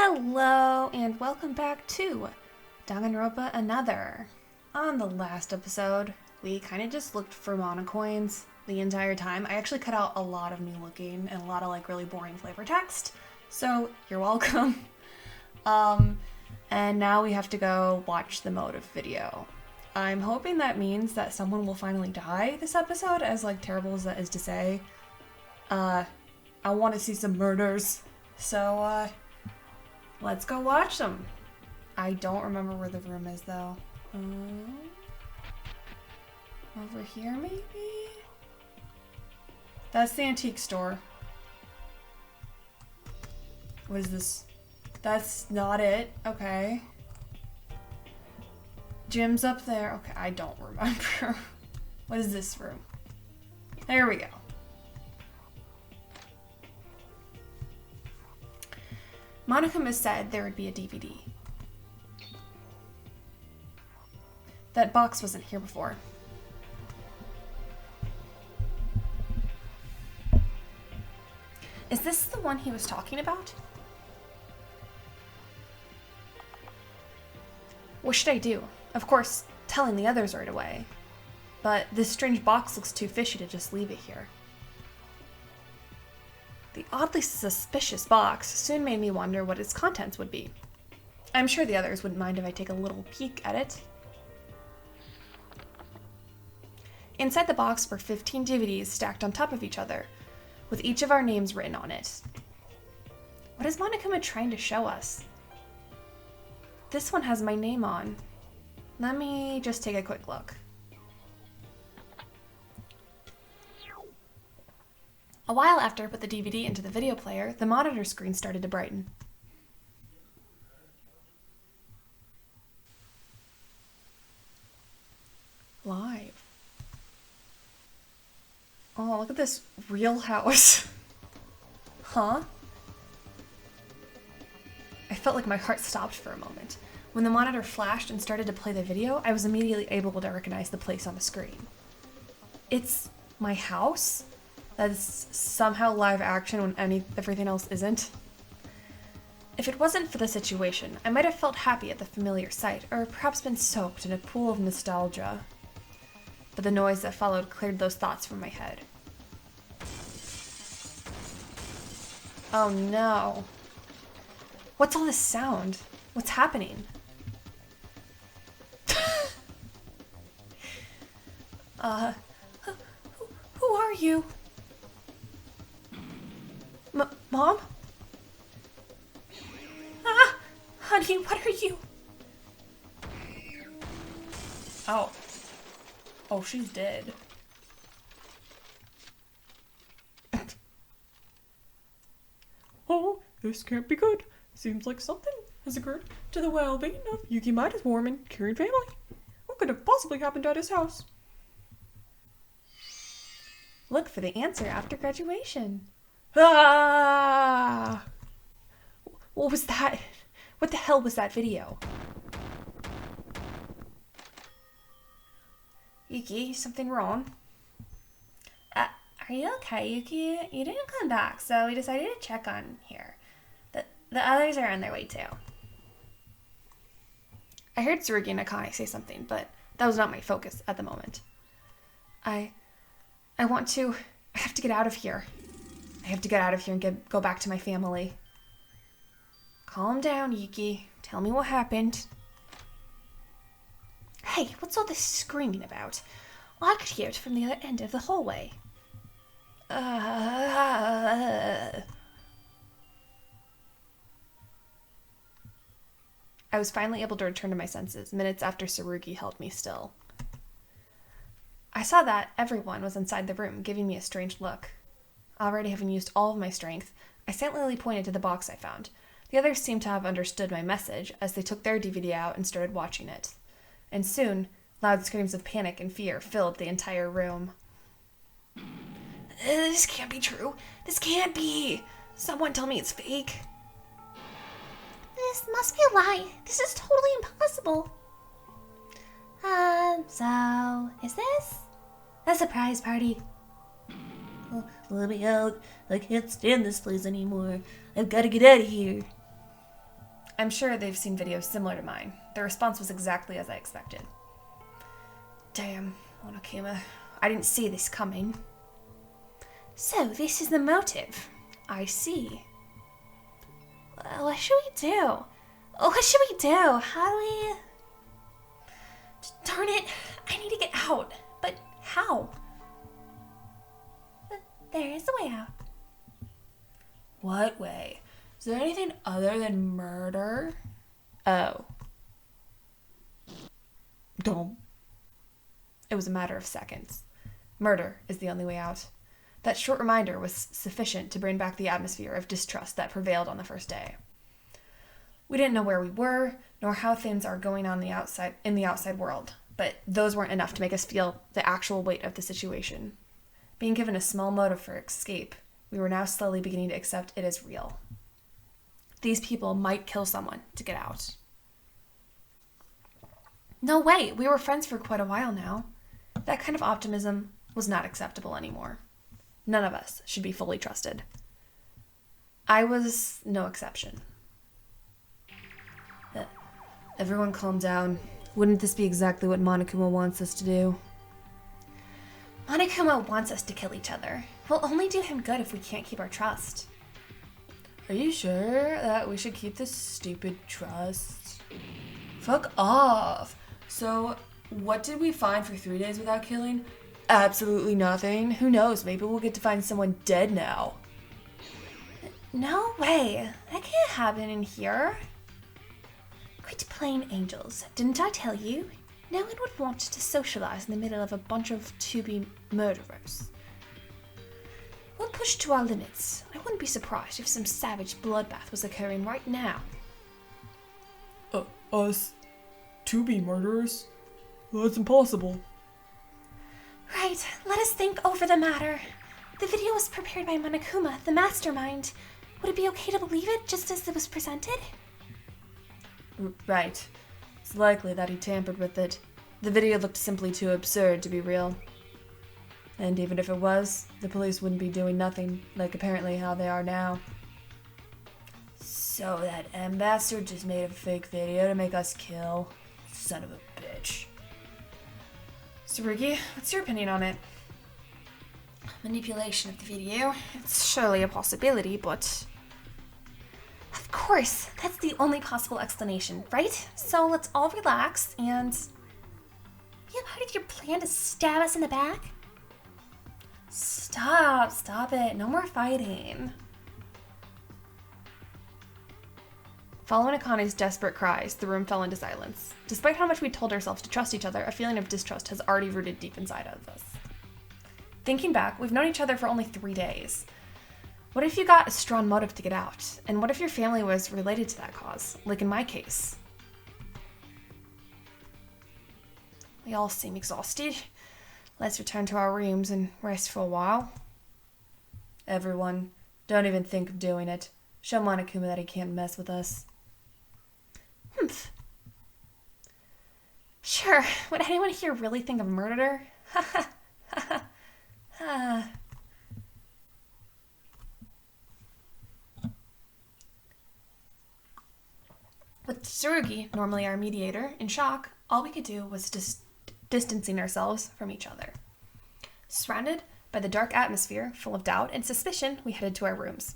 Hello, and welcome back to Danganronpa Another. On the last episode, we kind of just looked for monocoins the entire time. I actually cut out a lot of new looking and a lot of really boring flavor text, so you're welcome. And now we have to go watch the motive video. I'm hoping that means that someone will finally die this episode, as terrible as that is to say. I want to see some murders, so let's go watch them. I don't remember where the room is, though. Over here, maybe? That's the antique store. What is this? That's not it. Okay. Gym's up there. Okay, I don't remember. What is this room? There we go. Monica has said there would be a DVD. That box wasn't here before. Is this the one he was talking about? What should I do? Of course, telling the others right away. But this strange box looks too fishy to just leave it here. The oddly suspicious box soon made me wonder what its contents would be. I'm sure the others wouldn't mind if I take a little peek at it. Inside the box were 15 DVDs stacked on top of each other, with each of our names written on it. What is Monokuma trying to show us? This one has my name on. Let me just take a quick look. A while after I put the DVD into the video player, the monitor screen started to brighten. Live. Oh, look at this real house. Huh? I felt like my heart stopped for a moment. When the monitor flashed and started to play the video, I was immediately able to recognize the place on the screen. It's my house? That's somehow live action when everything else isn't. If it wasn't for the situation, I might have felt happy at the familiar sight, or perhaps been soaked in a pool of nostalgia. But the noise that followed cleared those thoughts from my head. Oh no. What's all this sound? What's happening? Who are you? Mom? Ah! Honey, what are you? Oh. Oh, she's dead. Oh, this can't be good. Seems like something has occurred to the well-being of Yuki Maida's warm and caring family. What could have possibly happened at his house? Look for the answer after graduation. Ah! What was that? What the hell was that video? Yuki, something wrong? Are you okay, Yuki? You didn't come back, so we decided to check on here. The others are on their way too. I heard Tsurugi and Akane say something, but that was not my focus at the moment. I have to get out of here. I have to get out of here and go back to my family. Calm down, Yuki. Tell me what happened. Hey, what's all this screaming about? I could hear it from the other end of the hallway. I was finally able to return to my senses, minutes after Tsurugi held me still. I saw that everyone was inside the room, giving me a strange look. Already having used all of my strength, I silently pointed to the box I found. The others seemed to have understood my message, as they took their DVD out and started watching it. And soon, loud screams of panic and fear filled the entire room. This can't be true. This can't be. Someone tell me it's fake. This must be a lie. This is totally impossible. So, is this a surprise party? Let me out. I can't stand this place anymore. I've got to get out of here. I'm sure they've seen videos similar to mine. Their response was exactly as I expected. Damn, Monokuma. I didn't see this coming. So, this is the motive. I see. What should we do? What should we do? How do we... Darn it, I need to get out. But how? There is a way out. What way? Is there anything other than murder? Oh. Dumb. It was a matter of seconds. Murder is the only way out. That short reminder was sufficient to bring back the atmosphere of distrust that prevailed on the first day. We didn't know where we were, nor how things are going on in the outside world, but those weren't enough to make us feel the actual weight of the situation. Being given a small motive for escape, we were now slowly beginning to accept it as real. These people might kill someone to get out. No way, we were friends for quite a while now. That kind of optimism was not acceptable anymore. None of us should be fully trusted. I was no exception. Everyone calm down. Wouldn't this be exactly what Monokuma wants us to do? Monokuma wants us to kill each other. We'll only do him good if we can't keep our trust. Are you sure that we should keep this stupid trust? Fuck off. So, what did we find for 3 days without killing? Absolutely nothing. Who knows? Maybe we'll get to find someone dead now. No way. That can't happen in here. Quit playing angels. Didn't I tell you? No one would want to socialize in the middle of a bunch of to-be murderers. We'll push to our limits. I wouldn't be surprised if some savage bloodbath was occurring right now. Us? To be murderers? Well, that's impossible. Right, let us think over the matter. The video was prepared by Monokuma, the mastermind. Would it be okay to believe it just as it was presented? Right. It's likely that he tampered with it. The video looked simply too absurd to be real. And even if it was, the police wouldn't be doing nothing, like apparently how they are now. So that ambassador just made a fake video to make us kill? Son of a bitch. Tsurugi, what's your opinion on it? Manipulation of the video. It's surely a possibility, but... Of course, that's the only possible explanation, right? So let's all relax and... You part of your plan to stab us in the back? Stop it. No more fighting. Following Akane's desperate cries, the room fell into silence. Despite how much we told ourselves to trust each other, a feeling of distrust has already rooted deep inside of us. Thinking back, we've known each other for only 3 days. What if you got a strong motive to get out? And what if your family was related to that cause, like in my case? We all seem exhausted. Let's return to our rooms and rest for a while. Everyone, don't even think of doing it. Show Monokuma that he can't mess with us. Humph. Sure, would anyone here really think of murder? Ha ha ha ha. With Tsurugi, normally our mediator, in shock, all we could do was just distancing ourselves from each other. Surrounded by the dark atmosphere, full of doubt and suspicion, we headed to our rooms.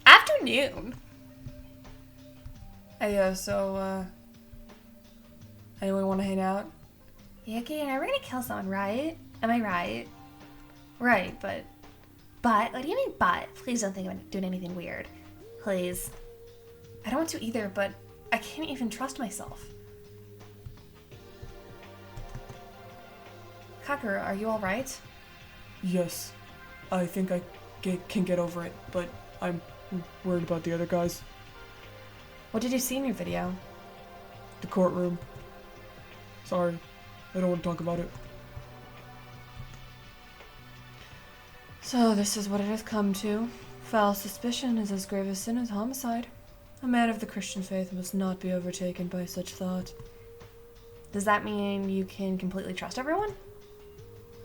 Afternoon! Hey, anyone want to hang out? Yuki and I were gonna kill someone, right? Am I right? Right, but... But? What do you mean, but? Please don't think I'm doing anything weird. Please. I don't want to either, but I can't even trust myself. Kakura, are you alright? Yes. I think I can get over it, but I'm worried about the other guys. What did you see in your video? The courtroom. Sorry. I don't want to talk about it. So this is what it has come to. Foul suspicion is as grave a sin as homicide. A man of the Christian faith must not be overtaken by such thought. Does that mean you can completely trust everyone?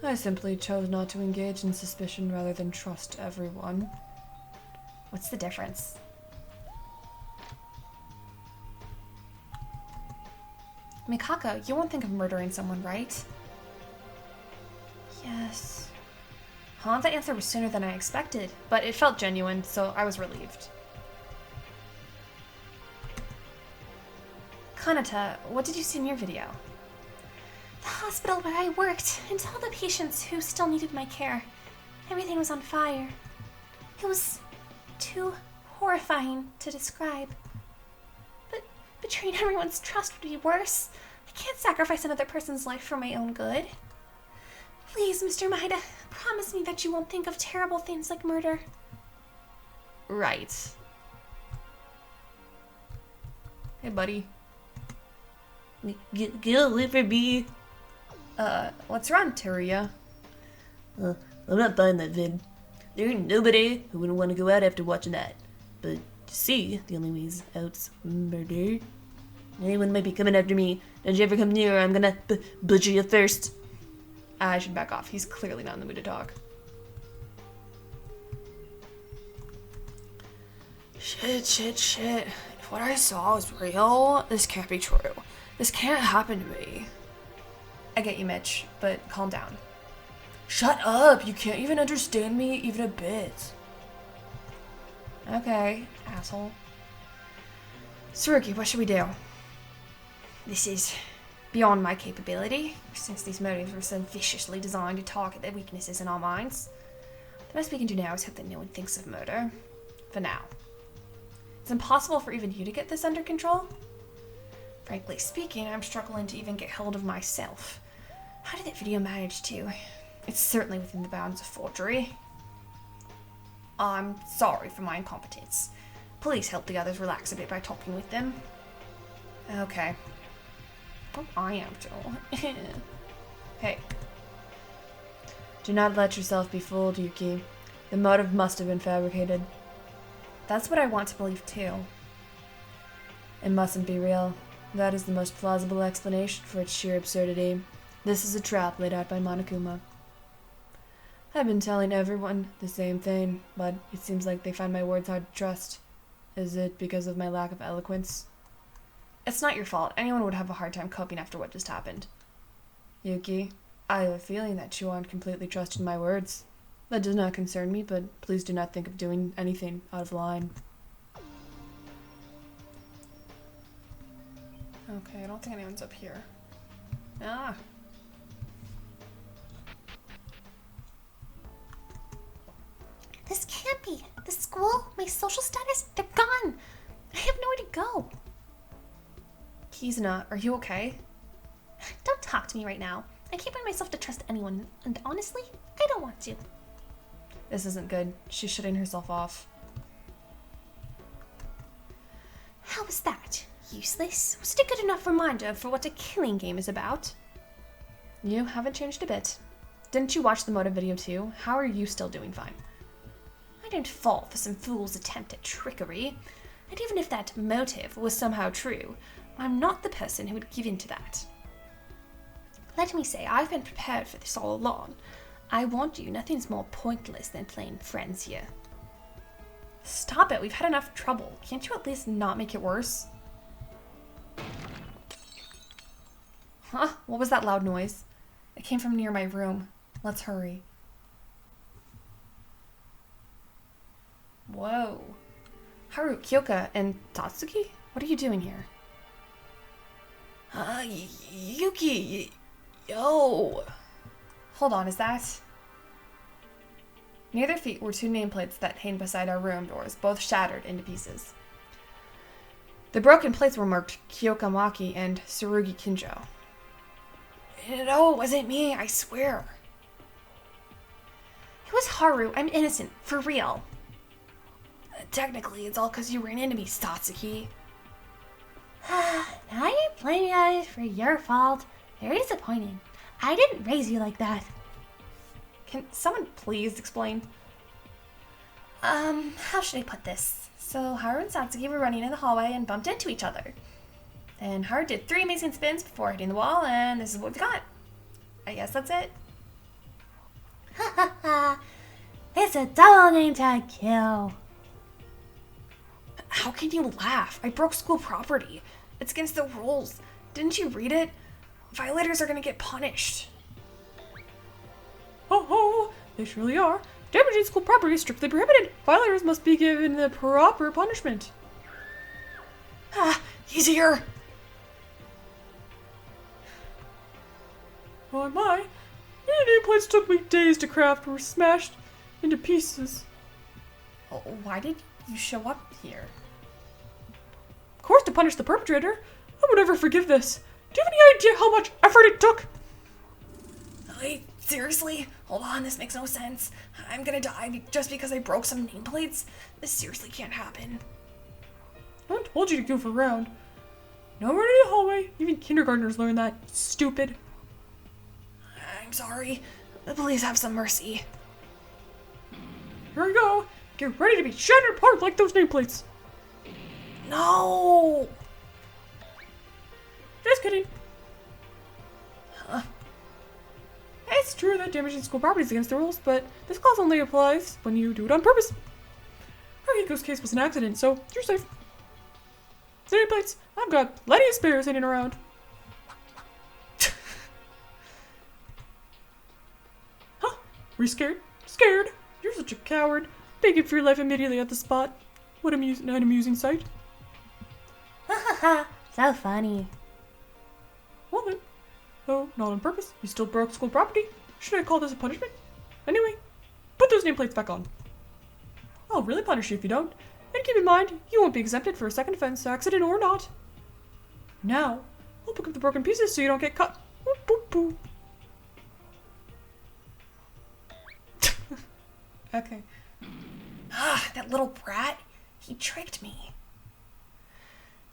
I simply chose not to engage in suspicion rather than trust everyone. What's the difference? Mikako, you won't think of murdering someone, right? Yes. Huh? The answer was sooner than I expected, but it felt genuine, so I was relieved. Kanata, what did you see in your video? The hospital where I worked, and all the patients who still needed my care. Everything was on fire. It was too horrifying to describe. But betraying everyone's trust would be worse. I can't sacrifice another person's life for my own good. Please, Mr. Maeda, promise me that you won't think of terrible things like murder. Right. Hey, buddy. Get away from me. What's wrong, Teruya? I'm not buying that vid. There ain't nobody who wouldn't want to go out after watching that. But, you see, the only way's out's murder. Anyone might be coming after me. Don't you ever come near or I'm gonna butcher you first. I should back off. He's clearly not in the mood to talk. Shit. If what I saw was real, this can't be true. This can't happen to me. I get you, Mitch, but calm down. Shut up! You can't even understand me even a bit. Okay, asshole. Tsurugi, what should we do? This is beyond my capability, since these motives were so viciously designed to target the weaknesses in our minds. The best we can do now is hope that no one thinks of murder. For now. It's impossible for even you to get this under control. Frankly speaking, I'm struggling to even get hold of myself. How did that video manage to? It's certainly within the bounds of forgery. I'm sorry for my incompetence. Please help the others relax a bit by talking with them. Okay. Oh, I am too. Hey. Do not let yourself be fooled, Yuki. The motive must have been fabricated. That's what I want to believe too. It mustn't be real. That is the most plausible explanation for its sheer absurdity. This is a trap laid out by Monokuma. I've been telling everyone the same thing, but it seems like they find my words hard to trust. Is it because of my lack of eloquence? It's not your fault. Anyone would have a hard time coping after what just happened. Yuki, I have a feeling that you aren't completely trusting my words. That does not concern me, but please do not think of doing anything out of line. Okay, I don't think anyone's up here. Ah. This can't be. The school, my social status, they're gone. I have nowhere to go. Kizuna, are you okay? Don't talk to me right now. I can't bring myself to trust anyone, and honestly, I don't want to. This isn't good. She's shutting herself off. How was that? Useless? Was it a good enough reminder for what a killing game is about? You haven't changed a bit. Didn't you watch the motive video too? How are you still doing fine? I don't fall for some fool's attempt at trickery. And even if that motive was somehow true, I'm not the person who would give in to that. Let me say, I've been prepared for this all along. I warned you, nothing's more pointless than playing friends here. Stop it, we've had enough trouble. Can't you at least not make it worse? Huh? What was that loud noise? It came from near my room. Let's hurry. Whoa. Haru, Kyoka, and Tatsuki? What are you doing here? Yuki, yo. Hold on, is that? Near their feet were two nameplates that hang beside our room doors, both shattered into pieces. The broken plates were marked Kyoka Maki and Tsurugi Kinjo. No, it wasn't me, I swear. It was Haru, I'm innocent, for real. Technically, it's all because you ran into me, Satsuki. Now you're blaming us for your fault. Very disappointing. I didn't raise you like that. Can someone please explain? How should I put this? So Haru and Satsuki were running in the hallway and bumped into each other. And Haru did 3 amazing spins before hitting the wall, and this is what we got. I guess that's it. It's a double name tag kill. How can you laugh? I broke school property. It's against the rules. Didn't you read it? Violators are gonna get punished. Ho ho! They surely are. Damaging school property is strictly prohibited. Violators must be given the proper punishment. Ah, he's here. Oh my! These nameplates took me days to craft and were smashed into pieces. Oh, why did you show up here? Of course, to punish the perpetrator. I would never forgive this. Do you have any idea how much effort it took? Wait, seriously? Hold on, this makes no sense. I'm gonna die just because I broke some nameplates? This seriously can't happen. I told you to goof around. Nowhere in the hallway. Even kindergartners learn that. Stupid. I'm sorry. Please have some mercy. Here we go. Get ready to be shattered apart like those nameplates. No! Just kidding. Huh? It's true that damaging school property is against the rules, but this clause only applies when you do it on purpose. Hiko's case was an accident, so you're safe. Nameplates, I've got plenty of spares hanging around. Huh? Were you scared? Scared? You're such a coward. Begging for your life immediately at the spot. What an amusing sight. So funny. Well then. Oh, not on purpose. You still broke school property. Should I call this a punishment? Anyway, put those nameplates back on. I'll really punish you if you don't. And keep in mind, you won't be exempted for a second offense, accident or not. Now, I'll pick up the broken pieces so you don't get cut. Boop, boop, boop. Okay. Ah, that little brat. He tricked me.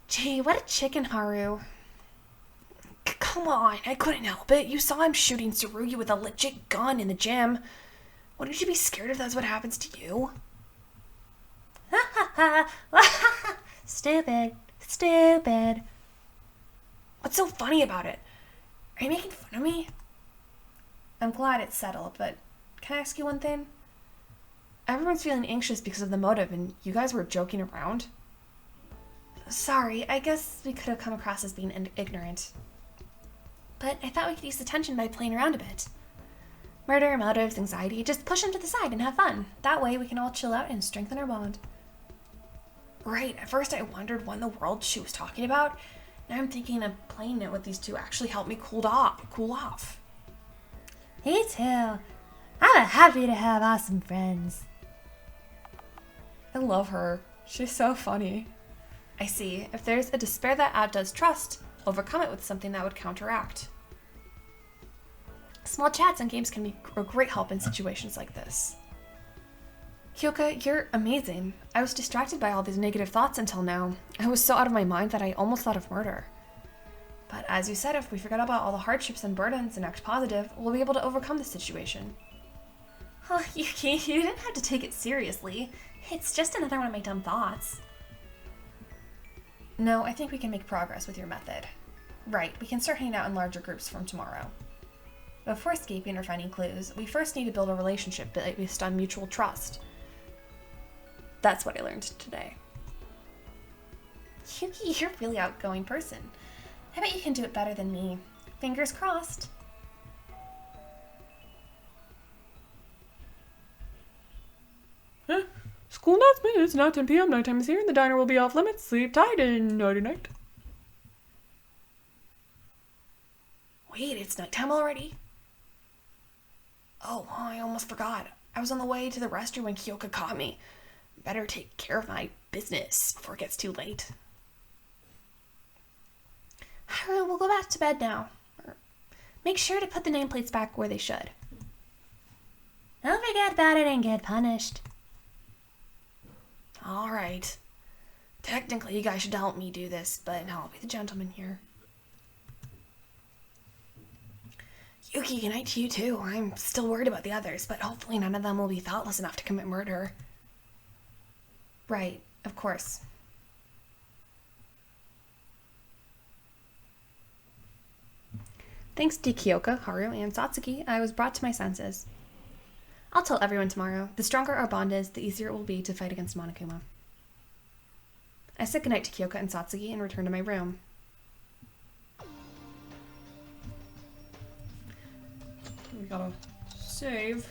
Gee, what a chicken, Haru. Come on, I couldn't help it. You saw him shooting Tsurugi with a legit gun in the gym. Wouldn't you be scared if that's what happens to you? Stupid. Stupid. What's so funny about it? Are you making fun of me? I'm glad it's settled, but can I ask you one thing? Everyone's feeling anxious because of the motive, and you guys were joking around. Sorry, I guess we could have come across as being ignorant. But I thought we could use the tension by playing around a bit. Murder, motives, anxiety, just push them to the side and have fun. That way we can all chill out and strengthen our bond. Right, at first I wondered what in the world she was talking about. Now I'm thinking of playing it with these two actually helped me cool off. Me too. I'm happy to have awesome friends. I love her. She's so funny. I see. If there's a despair that outdoes trust, overcome it with something that would counteract. Small chats and games can be a great help in situations like this. Kyoka, you're amazing. I was distracted by all these negative thoughts until now. I was so out of my mind that I almost thought of murder. But as you said, if we forget about all the hardships and burdens and act positive, we'll be able to overcome the situation. Oh, Yuki, you didn't have to take it seriously. It's just another one of my dumb thoughts. No, I think we can make progress with your method. Right, we can start hanging out in larger groups from tomorrow. Before escaping or finding clues, we first need to build a relationship based on mutual trust. That's what I learned today. Yuki, you're a really outgoing person. I bet you can do it better than me. Fingers crossed. Huh? School announcement. It's now 10 p.m. Nighttime is here and the diner will be off limits. Sleep tight and nighty night. Wait, it's nighttime already? Oh, I almost forgot. I was on the way to the restroom when Kyoka caught me. Better take care of my business before it gets too late. Haru, we'll go back to bed now. Make sure to put the nameplates back where they should. Don't forget about it and get punished. Alright. Technically, you guys should help me do this, but I'll be the gentleman here. Yuki, good night to you too. I'm still worried about the others, but hopefully none of them will be thoughtless enough to commit murder. Right, of course. Thanks to Kyoka, Haru, and Satsuki, I was brought to my senses. I'll tell everyone tomorrow. The stronger our bond is, the easier it will be to fight against Monokuma. I said goodnight to Kyoka and Satsuki and returned to my room. We gotta save.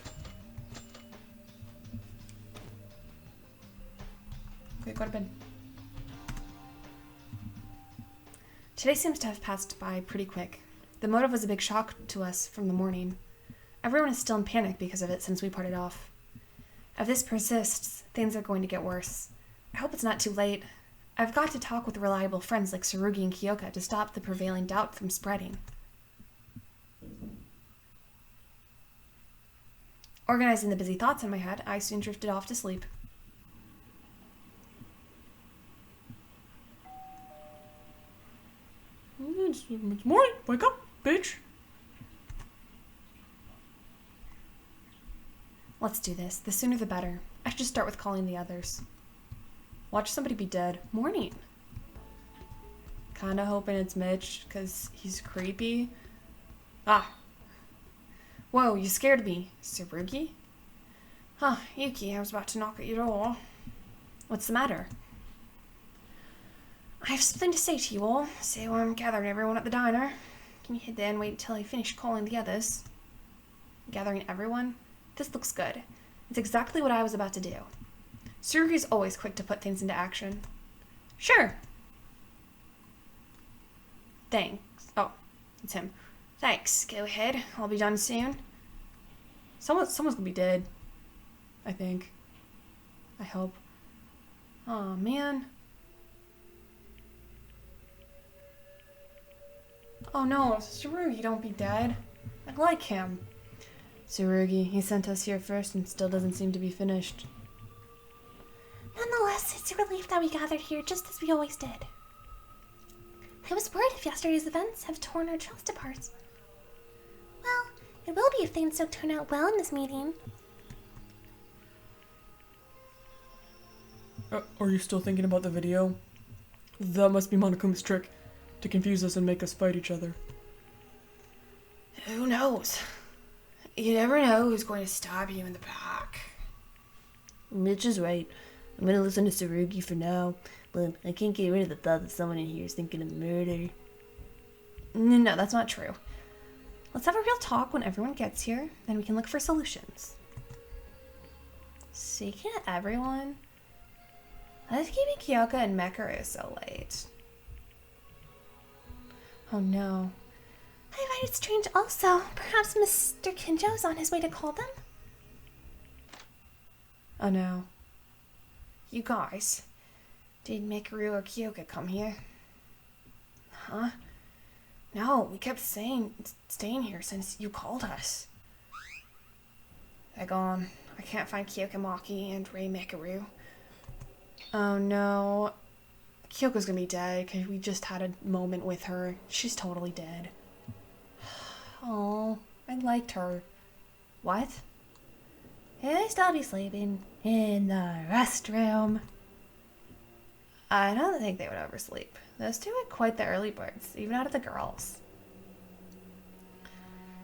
Okay, go to bed. Today seems to have passed by pretty quick. The motive was a big shock to us from the morning. Everyone is still in panic because of it since we parted off. If this persists, things are going to get worse. I hope it's not too late. I've got to talk with reliable friends like Tsurugi and Kyoka to stop the prevailing doubt from spreading. Organizing the busy thoughts in my head, I soon drifted off to sleep. It's morning. Wake up, bitch. Let's do this. The sooner the better. I should just start with calling the others. Watch somebody be dead. Morning. Kinda hoping it's Mitch, because he's creepy. Ah. Whoa, you scared me. Tsurugi? Huh, Yuki, I was about to knock at your door. What's the matter? I have something to say to you all, so I'm gathering everyone at the diner. Can you head there and wait until I finish calling the others? Gathering everyone? This looks good. It's exactly what I was about to do. Tsurugi's always quick to put things into action. Sure. Thanks. Oh, it's him. Thanks. Go ahead. I'll be done soon. Someone's gonna be dead. I think. I hope. Oh man. Oh no, Tsurugi, don't be dead. I like him. Tsurugi, he sent us here first and still doesn't seem to be finished. Nonetheless, it's a relief that we gathered here just as we always did. I was worried if yesterday's events have torn our trust apart. Well, it will be if things don't turn out well in this meeting. Are you still thinking about the video? That must be Monokuma's trick, to confuse us and make us fight each other. Who knows? You never know who's going to stab you in the back. Mitch is right. I'm gonna listen to Tsurugi for now, but I can't get rid of the thought that someone in here is thinking of murder. No, that's not true. Let's have a real talk when everyone gets here, then we can look for solutions. Speaking of everyone, what's keeping Kyoka and Mekaru so late? Oh no. I find it strange also. Perhaps Mr. Kinjo's on his way to call them? Oh no. You guys, did Mekaru or Kyoka come here? Huh? No, we kept staying here since you called us. They're gone. I can't find Kyoka Maki and Rei Mekaru. Oh no. Kyoko's gonna be dead because we just had a moment with her. She's totally dead. Oh, I liked her. What? He'll still be sleeping in the restroom. I don't think they would oversleep. Those two are quite the early birds, even out of the girls.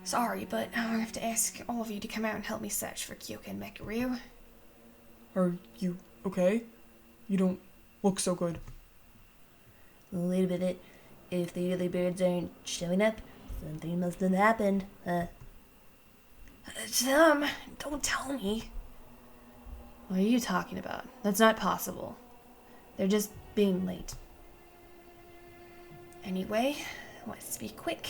Sorry, but I'm gonna have to ask all of you to come out and help me search for Kyoka and Mekaru. Are you okay? You don't look so good. Wait a minute. If the early birds aren't showing up, something must have happened. It's them. Don't tell me. What are you talking about? That's not possible. They're just being late. Anyway, let's be quick.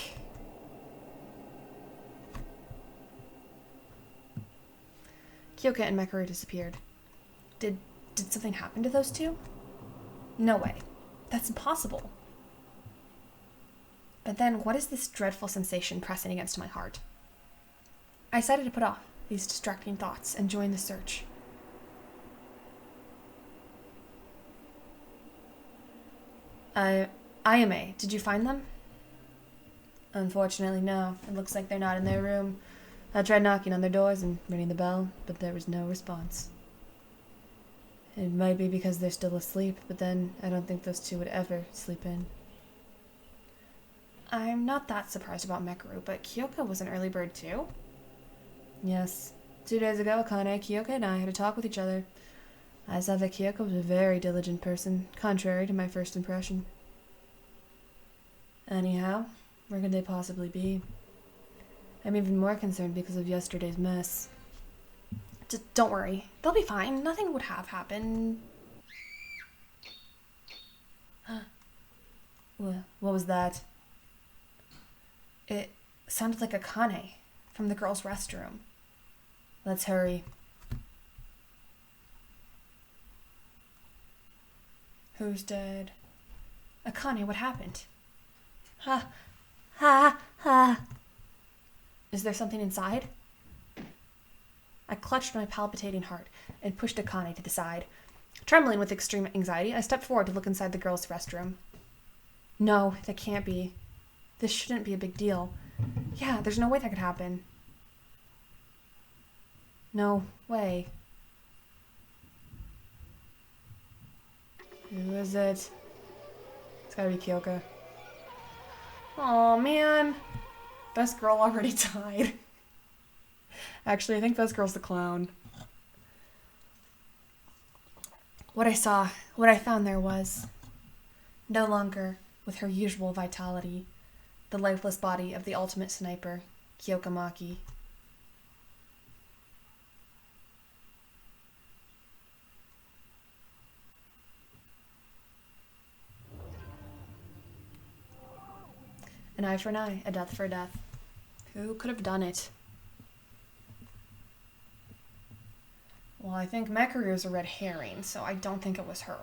Kyoka and Mekaru disappeared. Did something happen to those two? No way. That's impossible. But then, what is this dreadful sensation pressing against my heart? I decided to put off these distracting thoughts and join the search. IMA, did you find them? Unfortunately, no. It looks like they're not in their room. I tried knocking on their doors and ringing the bell, but there was no response. It might be because they're still asleep, but then I don't think those two would ever sleep in. I'm not that surprised about Mekaru, but Kyoka was an early bird too? Yes, 2 days ago, Akane, Kyoka, and I had a talk with each other. I saw that Kyoka was a very diligent person, contrary to my first impression. Anyhow, where could they possibly be? I'm even more concerned because of yesterday's mess. Just don't worry. They'll be fine. Nothing would have happened. What was that? It sounded like Akane from the girls' restroom. Let's hurry. Who's dead? Akane, what happened? Ha. Ha. Ha. Is there something inside? I clutched my palpitating heart and pushed Akane to the side. Trembling with extreme anxiety, I stepped forward to look inside the girls' restroom. No, that can't be. This shouldn't be a big deal. Yeah, there's no way that could happen. No way. Who is it? It's gotta be Kyoka. Aw, man. Best girl already died. Actually, I think best girl's the clown. What I found there was no longer with her usual vitality, the lifeless body of the ultimate sniper, Kyoka Maki. An eye for an eye, a death for a death. Who could have done it? Well, I think Mekaru's a red herring, so I don't think it was her.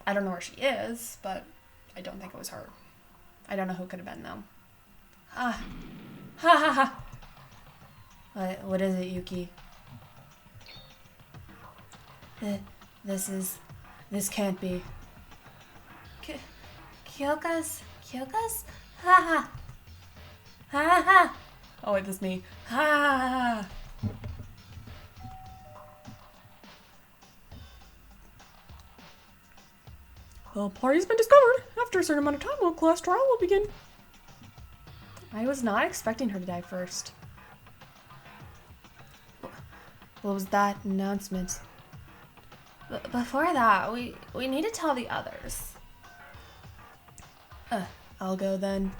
I don't know where she is, but I don't think it was her. I don't know who could have been, though. Ha ha ha! What is it, Yuki? This can't be. Kyoka's? Ha ha. Ha ha. Oh wait, that's me. Ha! The party's been discovered. After a certain amount of time, a class trial will begin. I was not expecting her to die first. What was that announcement? Before that, we need to tell the others. I'll go then.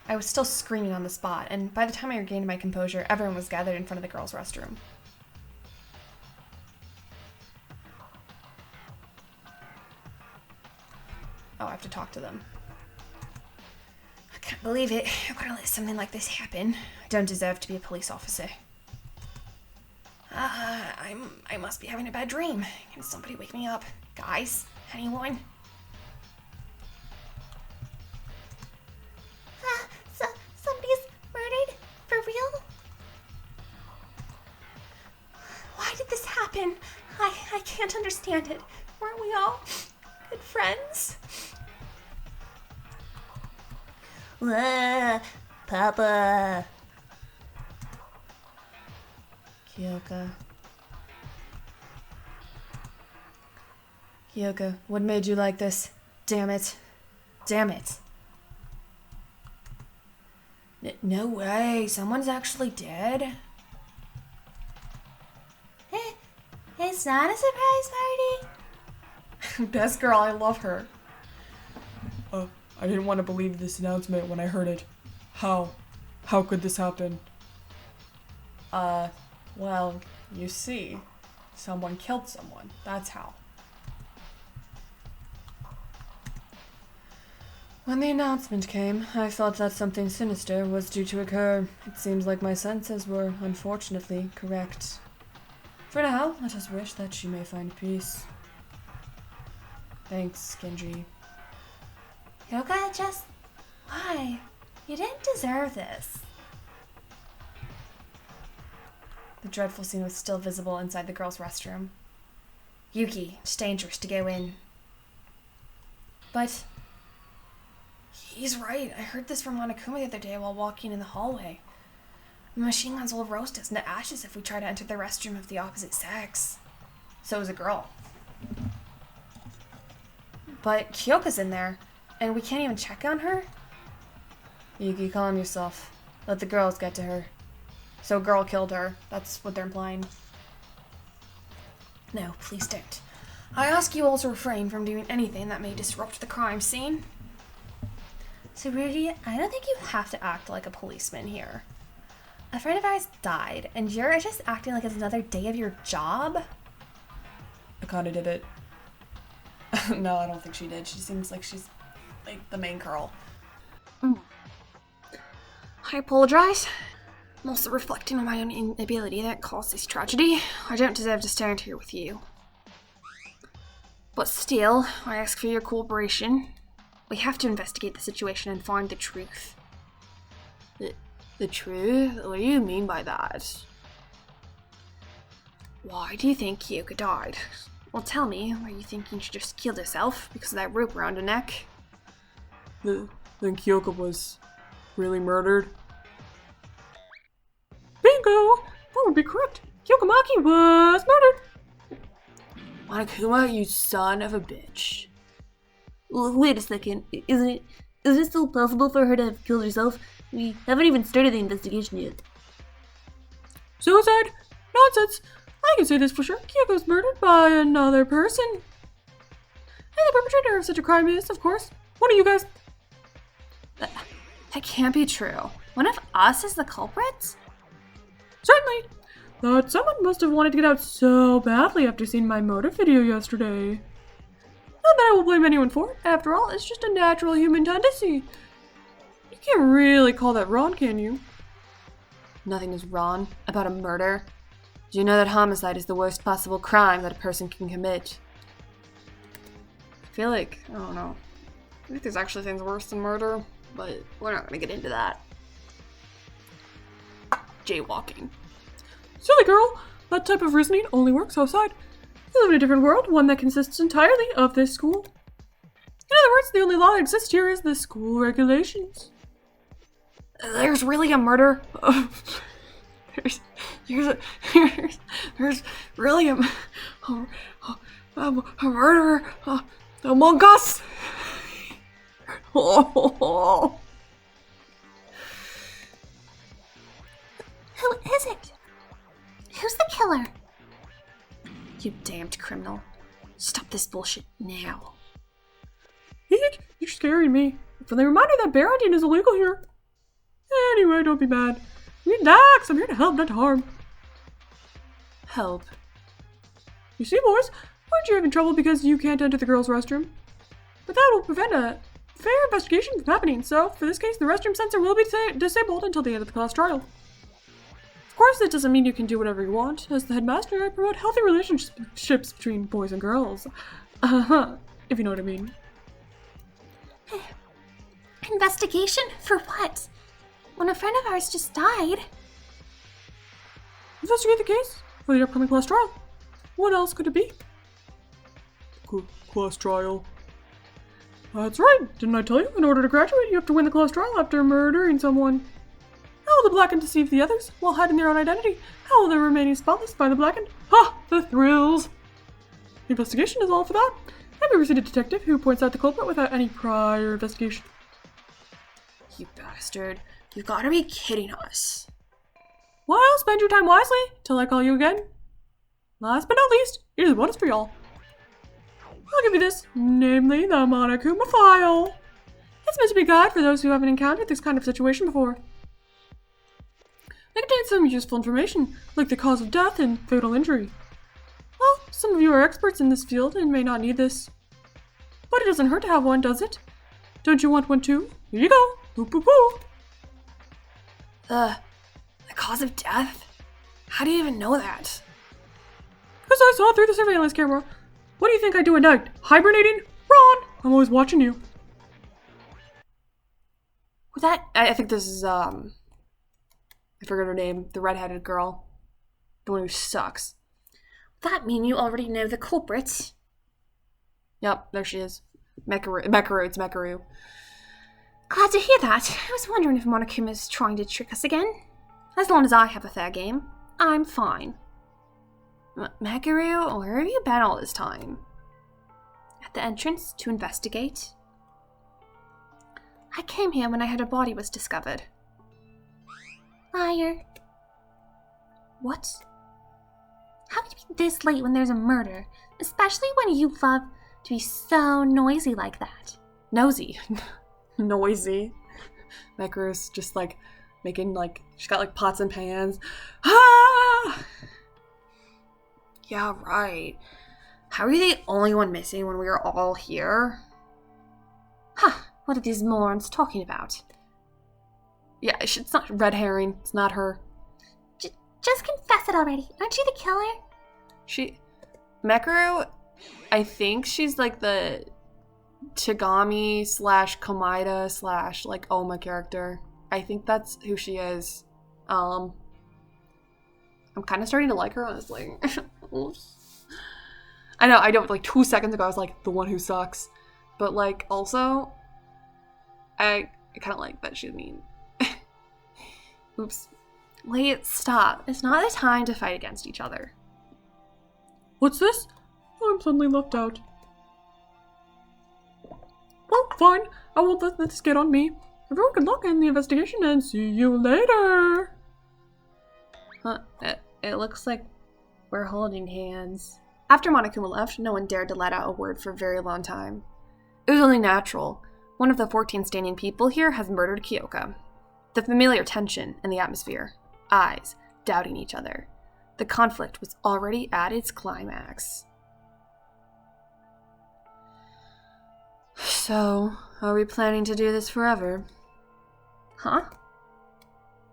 I was still screaming on the spot, and by the time I regained my composure, everyone was gathered in front of the girls' restroom. Oh, I have to talk to them. I can't believe it. You're gonna let something like this happen. I don't deserve to be a police officer. I must be having a bad dream. Can somebody wake me up? Guys? Anyone? Somebody's murdered? For real? Why did this happen? I can't understand it. Weren't we all good friends? Papa. Kyoka, what made you like this? Damn it. Damn it. No way. Someone's actually dead? It's not a surprise party. Best girl, I love her. I didn't want to believe this announcement when I heard it. How? How could this happen? Well, you see, someone killed someone. That's how. When the announcement came, I thought that something sinister was due to occur. It seems like my senses were, unfortunately, correct. For now, let us wish that she may find peace. Thanks, Genji. Yoga, just... Why? You didn't deserve this. The dreadful scene was still visible inside the girls' restroom. Yuki, it's dangerous to go in. But... he's right. I heard this from Monokuma the other day while walking in the hallway. The machine guns will roast us into ashes if we try to enter the restroom of the opposite sex. So is a girl. But Kyoka's in there, and we can't even check on her? Yuki, calm yourself. let the girls get to her. So a girl killed her. That's what they're implying. No, please don't. I ask you all to refrain from doing anything that may disrupt the crime scene. So Rudy, I don't think you have to act like a policeman here. A friend of ours died, and you're just acting like it's another day of your job? I kinda did it. No, I don't think she did. She seems like she's, like, the main girl. I apologize. I'm also reflecting on my own inability that caused this tragedy. I don't deserve to stand here with you. But still, I ask for your cooperation. We have to investigate the situation and find the truth. The truth? What do you mean by that? Why do you think Kyoko died? Well, tell me, are you thinking she just killed herself because of that rope around her neck? Then Kyoko was really murdered? Bingo! That would be correct. Kyokomaki was murdered! Monokuma, you son of a bitch. Wait a second. Is it still possible for her to have killed herself? We haven't even started the investigation yet. Suicide? Nonsense! I can say this for sure. Kyoko was murdered by another person. And the perpetrator of such a crime is, of course, one of you guys. That can't be true. One of us is the culprit? Certainly. Thought someone must have wanted to get out so badly after seeing my motive video yesterday. Not that I will blame anyone for it. After all, it's just a natural human tendency. You can't really call that wrong, can you? Nothing is wrong about a murder. Do you know that homicide is the worst possible crime that a person can commit? I feel like, I don't know. I think there's actually things worse than murder, but we're not gonna get into that. Jaywalking. Silly girl! That type of reasoning only works outside. You live in a different world, one that consists entirely of this school. In other words, the only law that exists here is the school regulations. There's really a murder. There's really a murderer among us. Who is it? Who's the killer? You damned criminal. Stop this bullshit now. Eek, you're scaring me. Friendly reminder that bear hunting is illegal here. Anyway, don't be mad. Relax, I'm here to help, not to harm. Help. You see, boys, aren't you having trouble because you can't enter the girls' restroom? But that will prevent a fair investigation from happening, so for this case, the restroom sensor will be disabled until the end of the class trial. Of course, that doesn't mean you can do whatever you want. As the headmaster, I promote healthy relationships between boys and girls. If you know what I mean. Investigation? For what? When a friend of ours just died. Investigate the case for the upcoming class trial. What else could it be? Class trial. That's right. Didn't I tell you? In order to graduate, you have to win the class trial after murdering someone. How will the blackened deceive the others while hiding their own identity? How will the remaining spotless find the blackened? Ha! The thrills! The investigation is all for that. I've ever seen a detective who points out the culprit without any prior investigation. You bastard. You gotta be kidding us. Well, spend your time wisely till I call you again. Last but not least, here's a bonus for y'all. I'll give you this, namely the Monokuma file. It's meant to be a guide for those who haven't encountered this kind of situation before. It contains some useful information, like the cause of death and fatal injury. Well, some of you are experts in this field and may not need this. But it doesn't hurt to have one, does it? Don't you want one too? Here you go. Boop boop boop. The cause of death? How do you even know that? Because I saw it through the surveillance camera. What do you think I do at night? Hibernating? Ron! I'm always watching you. Was that? I think this is, I forgot her name. The redheaded girl. The one who sucks. Does that mean you already know the culprit? Yep, there she is. Mekaru, it's Mekaru. Glad to hear that. I was wondering if Monokuma's trying to trick us again. As long as I have a fair game, I'm fine. Mekaru, where have you been all this time? At the entrance to investigate. I came here when I heard a body was discovered. Liar. What? How could it be this late when there's a murder? Especially when you love to be so noisy like that. Nosy. Noisy. Mekaru's just like making like, she's got like pots and pans. Ah! Yeah, right. How are you the only one missing when we were all here? Huh, what are these morons talking about? Yeah, it's not red herring. It's not her. Just confess it already. Aren't you the killer? Mekaru, I think she's like the Tagami / Komaida / like Oma character. I think that's who she is. I'm kind of starting to like her, honestly. I know, like 2 seconds ago I was like, the one who sucks. But like, also, I kind of like that she's mean. Oops. Wait, stop. It's not the time to fight against each other. What's this? I'm suddenly left out. Well, fine. I won't let this get on me. Everyone good luck in the investigation and see you later. Huh, it looks like we're holding hands. After Monokuma left, no one dared to let out a word for a very long time. It was only natural. One of the 14 standing people here has murdered Kyoka. The familiar tension in the atmosphere. Eyes doubting each other. The conflict was already at its climax. So, are we planning to do this forever? Huh?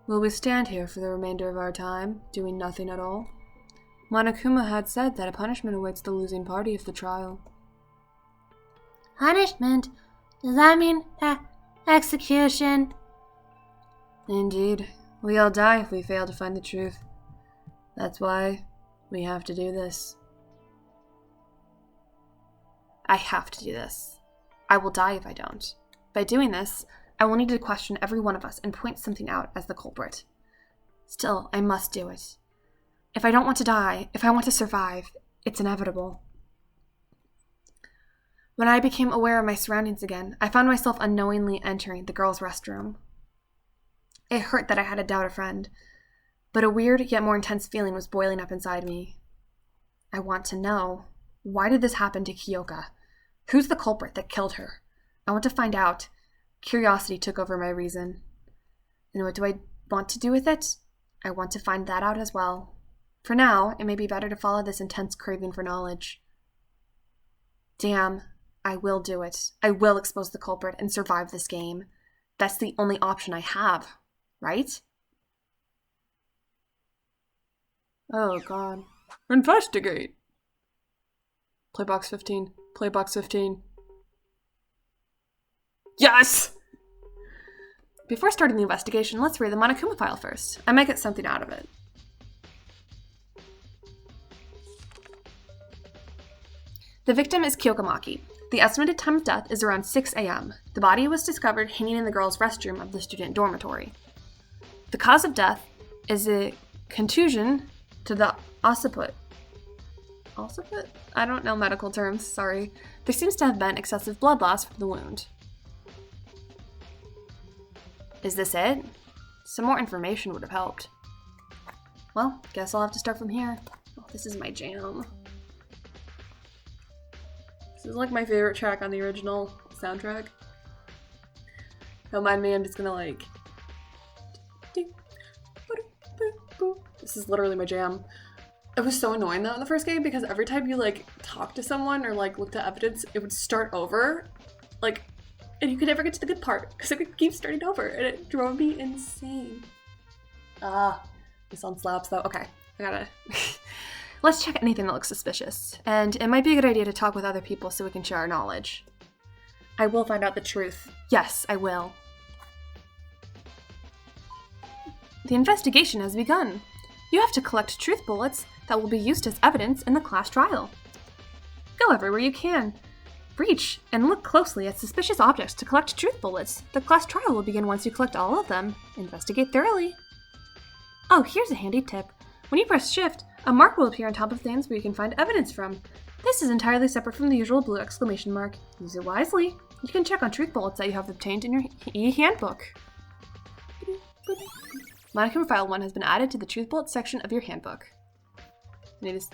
Will we stand here for the remainder of our time, doing nothing at all? Monokuma had said that a punishment awaits the losing party of the trial. Punishment? Does that mean execution? Indeed. We all die if we fail to find the truth. That's why we have to do this. I have to do this. I will die if I don't. By doing this, I will need to question every one of us and point something out as the culprit. Still, I must do it. If I don't want to die, if I want to survive, it's inevitable. When I became aware of my surroundings again, I found myself unknowingly entering the girls' restroom. It hurt that I had to doubt a friend, but a weird yet more intense feeling was boiling up inside me. I want to know, why did this happen to Kyoka? Who's the culprit that killed her? I want to find out. Curiosity took over my reason. And what do I want to do with it? I want to find that out as well. For now, it may be better to follow this intense craving for knowledge. Damn, I will do it. I will expose the culprit and survive this game. That's the only option I have, right? Oh god. Investigate! Play box 15. Play box 15. Yes! Before starting the investigation, let's read the Monokuma file first. I might get something out of it. The victim is Kyoka Maki. The estimated time of death is around 6 a.m. The body was discovered hanging in the girls' restroom of the student dormitory. The cause of death is a contusion to the occiput. Occiput? I don't know medical terms, sorry. There seems to have been excessive blood loss from the wound. Is this it? Some more information would have helped. Well, guess I'll have to start from here. Oh, this is my jam. This is like my favorite track on the original soundtrack. Don't mind me, I'm just gonna like... This is literally my jam. It was so annoying though in the first game because every time you like talk to someone or like looked at evidence, it would start over. Like, and you could never get to the good part because it would keep starting over and it drove me insane. This song slaps though. Okay, I gotta... Let's check anything that looks suspicious, and it might be a good idea to talk with other people so we can share our knowledge. I will find out the truth. Yes, I will. The investigation has begun. You have to collect truth bullets that will be used as evidence in the class trial. Go everywhere you can. Reach and look closely at suspicious objects to collect truth bullets. The class trial will begin once you collect all of them. Investigate thoroughly. Oh, here's a handy tip. When you press shift, a mark will appear on top of things where you can find evidence from. This is entirely separate from the usual blue exclamation mark. Use it wisely. You can check on truth bullets that you have obtained in your e-handbook. Monochrome File 1 has been added to the Truth Bullet section of your handbook. And it is...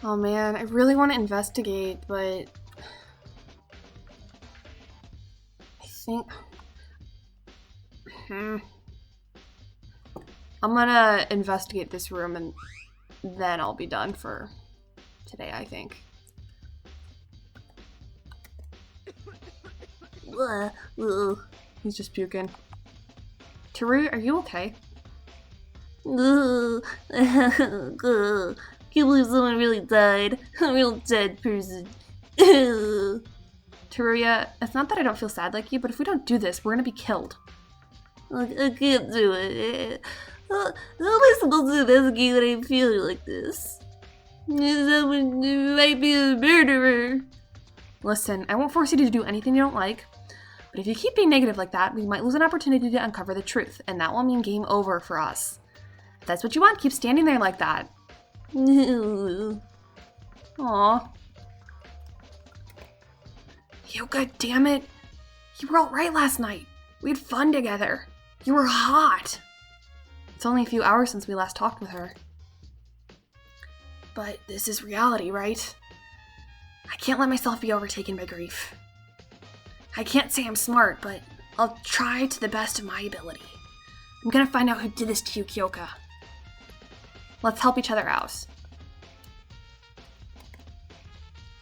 Oh man, I really want to investigate, but... I think... I'm gonna investigate this room and then I'll be done for today, I think. He's just puking. Teru, are you okay? Can't believe someone really died. A real dead person. Teruya, it's not that I don't feel sad like you, but if we don't do this, we're gonna be killed. I can't do it. How am I supposed to investigate when I'm feeling like this? Someone might be a murderer. Listen, I won't force you to do anything you don't like, but if you keep being negative like that, we might lose an opportunity to uncover the truth, and that will mean game over for us. If that's what you want, keep standing there like that. Aww. Yo, god damn it. You were alright last night. We had fun together. You were hot. It's only a few hours since we last talked with her. But this is reality, right? I can't let myself be overtaken by grief. I can't say I'm smart, but I'll try to the best of my ability. I'm gonna find out who did this to you, Kyoka. Let's help each other out.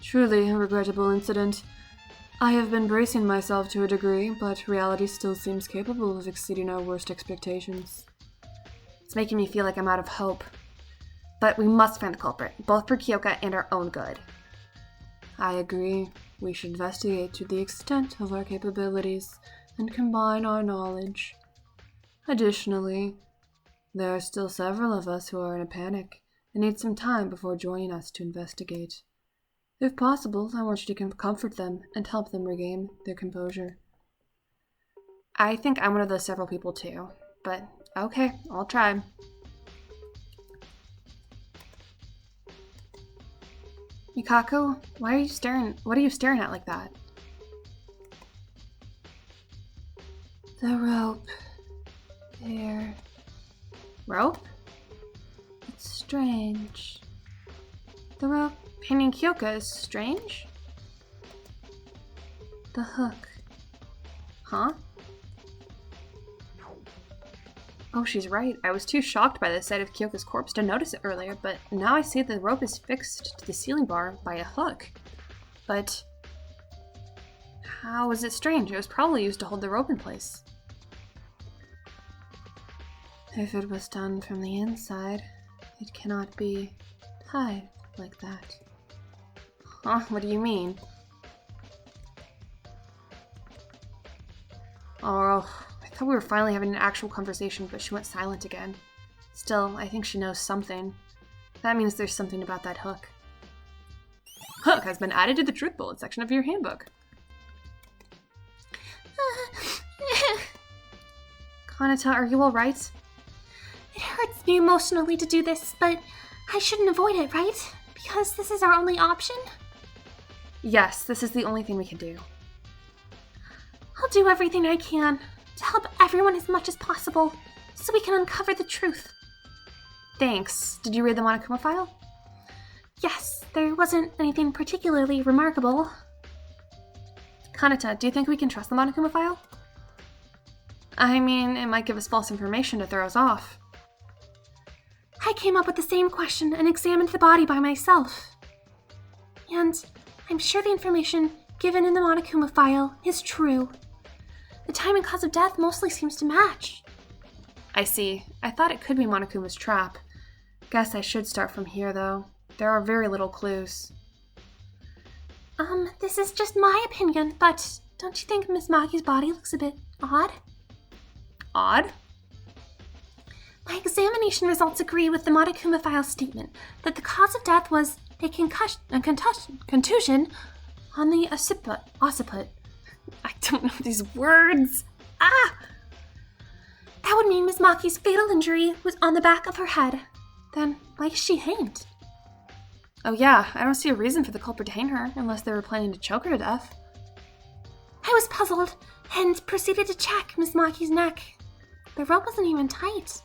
Truly a regrettable incident. I have been bracing myself to a degree, but reality still seems capable of exceeding our worst expectations. It's making me feel like I'm out of hope. But we must find the culprit, both for Kyoka and our own good. I agree. We should investigate to the extent of our capabilities and combine our knowledge. Additionally, there are still several of us who are in a panic and need some time before joining us to investigate. If possible, I want you to comfort them and help them regain their composure. I think I'm one of those several people too, but okay, I'll try. Mikako, what are you staring at like that? The rope. There. Rope? It's strange. The rope painting Kyoka is strange? The hook. Huh? Oh, she's right. I was too shocked by the sight of Kyoka's corpse to notice it earlier, but now I see the rope is fixed to the ceiling bar by a hook. But how is it strange? It was probably used to hold the rope in place. If it was done from the inside, it cannot be tied like that. Huh? What do you mean? Oh, I thought we were finally having an actual conversation, but she went silent again. Still, I think she knows something. That means there's something about that hook. Hook has been added to the Truth Bullet section of your handbook. Kanata, are you alright? It hurts me emotionally to do this, but I shouldn't avoid it, right? Because this is our only option? Yes, this is the only thing we can do. I'll do everything I can to help everyone as much as possible so we can uncover the truth. Thanks. Did you read the Monokuma file? Yes, there wasn't anything particularly remarkable. Kanata, do you think we can trust the Monokuma file? I mean, it might give us false information to throw us off. I came up with the same question and examined the body by myself. And I'm sure the information given in the Monokuma file is true. The time and cause of death mostly seems to match. I see. I thought it could be Monokuma's trap. Guess I should start from here, though. There are very little clues. This is just my opinion, but don't you think Miss Maki's body looks a bit odd? Odd? My examination results agree with the Monokuma file statement that the cause of death was a contusion on the occiput. I don't know these words. That would mean Miss Maki's fatal injury was on the back of her head. Then why is she hanged? Oh yeah, I don't see a reason for the culprit to hang her, unless they were planning to choke her to death. I was puzzled and proceeded to check Miss Maki's neck. The rope wasn't even tight.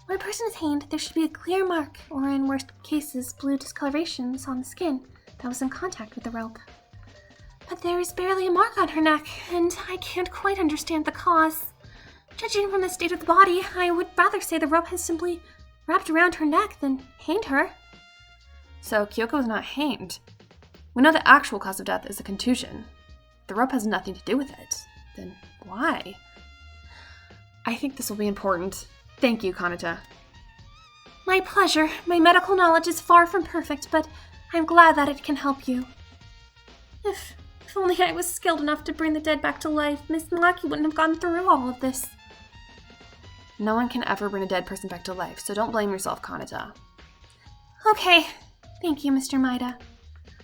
When a person is hanged, there should be a clear mark, or in worst cases, blue discolorations on the skin that was in contact with the rope. But there is barely a mark on her neck, and I can't quite understand the cause. Judging from the state of the body, I would rather say the rope has simply wrapped around her neck than hanged her. So Kyoko was not hanged. We know the actual cause of death is a contusion. The rope has nothing to do with it. Then why? I think this will be important. Thank you, Kanata. My pleasure. My medical knowledge is far from perfect, but I'm glad that it can help you. If only I was skilled enough to bring the dead back to life, Miss Maki wouldn't have gone through all of this. No one can ever bring a dead person back to life, so don't blame yourself, Kanata. Okay. Thank you, Mr. Maida.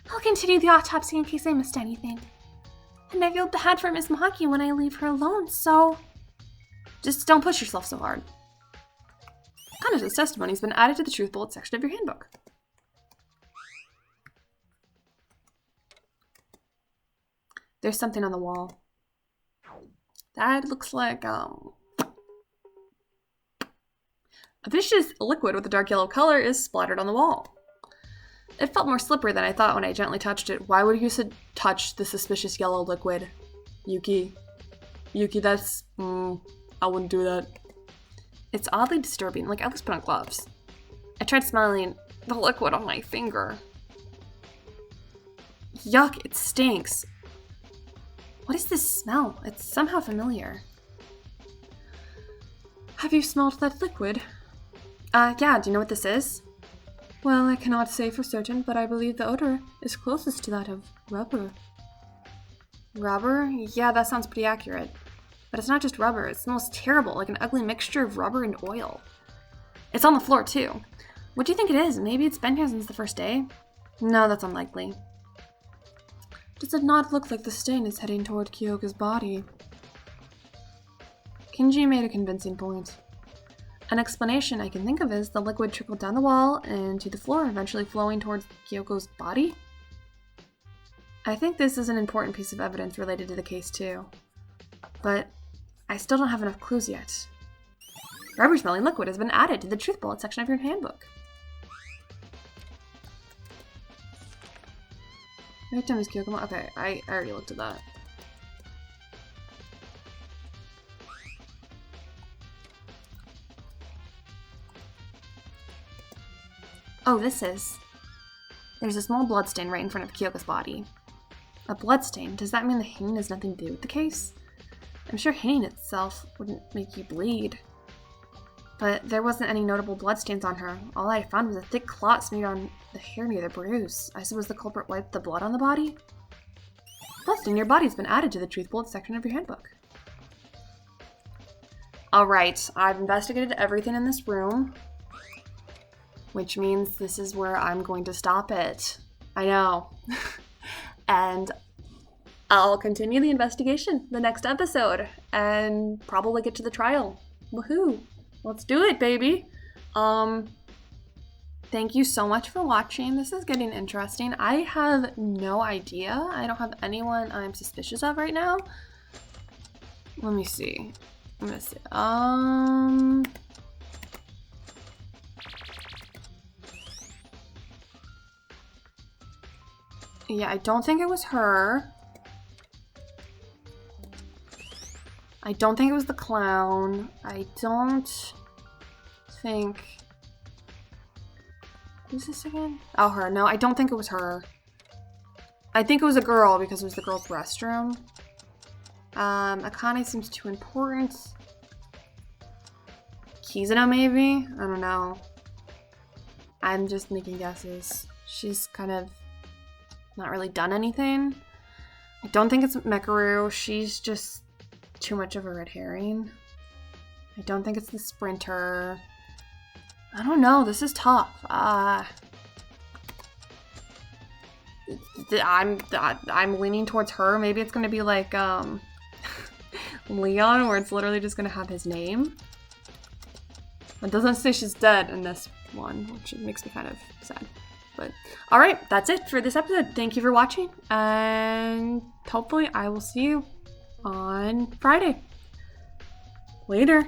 I'll continue the autopsy in case I missed anything. And I feel bad for Miss Maki when I leave her alone, so... Just don't push yourself so hard. Kanata's testimony has been added to the Truth Bullet section of your handbook. There's something on the wall. That looks like, a viscous liquid with a dark yellow color is splattered on the wall. It felt more slippery than I thought when I gently touched it. Why would you touch the suspicious yellow liquid? Yuki, that's... I wouldn't do that. It's oddly disturbing. Like, at least put on gloves. I tried smelling the liquid on my finger. Yuck, it stinks. What is this smell? It's somehow familiar. Have you smelled that liquid? Yeah, do you know what this is? Well, I cannot say for certain, but I believe the odor is closest to that of rubber. Rubber? Yeah, that sounds pretty accurate. But it's not just rubber, it smells terrible, like an ugly mixture of rubber and oil. It's on the floor, too. What do you think it is? Maybe it's been here since the first day? No, that's unlikely. Does it not look like the stain is heading toward Kyoko's body? Kinji made a convincing point. An explanation I can think of is the liquid trickled down the wall and to the floor, eventually flowing towards Kyoko's body? I think this is an important piece of evidence related to the case, too. But I still don't have enough clues yet. Rubber-smelling liquid has been added to the Truth Bullet section of your handbook. Victim is Kyoko. Okay, I already looked at that. Oh, there's a small bloodstain right in front of Kyoko's body. A bloodstain? Does that mean the hanging has nothing to do with the case? I'm sure hanging itself wouldn't make you bleed. But there wasn't any notable bloodstains on her. All I found was a thick clot smeared on the hair near the bruise. I suppose the culprit wiped the blood on the body? Bloodstain in your body has been added to the Truth Bullet section of your handbook. Alright, I've investigated everything in this room. Which means this is where I'm going to stop it. I know. And I'll continue the investigation the next episode and probably get to the trial. Woohoo! Let's do it, baby! Thank you so much for watching. This is getting interesting. I have no idea. I don't have anyone I'm suspicious of right now. Let me see. I'm gonna see. Yeah, I don't think it was her. I don't think it was the clown. I don't think... Who's this again? Oh, her. No, I don't think it was her. I think it was a girl because it was the girl's restroom. Akane seems too important. Kizuno, maybe? I don't know. I'm just making guesses. She's kind of not really done anything. I don't think it's Mekaru. She's just too much of a red herring. I don't think it's the sprinter. I don't know. This is tough. I'm leaning towards her. Maybe it's gonna be like Leon, where it's literally just gonna have his name. It doesn't say she's dead in this one, which makes me kind of sad. But all right, that's it for this episode. Thank you for watching, and hopefully I will see you on Friday. Later.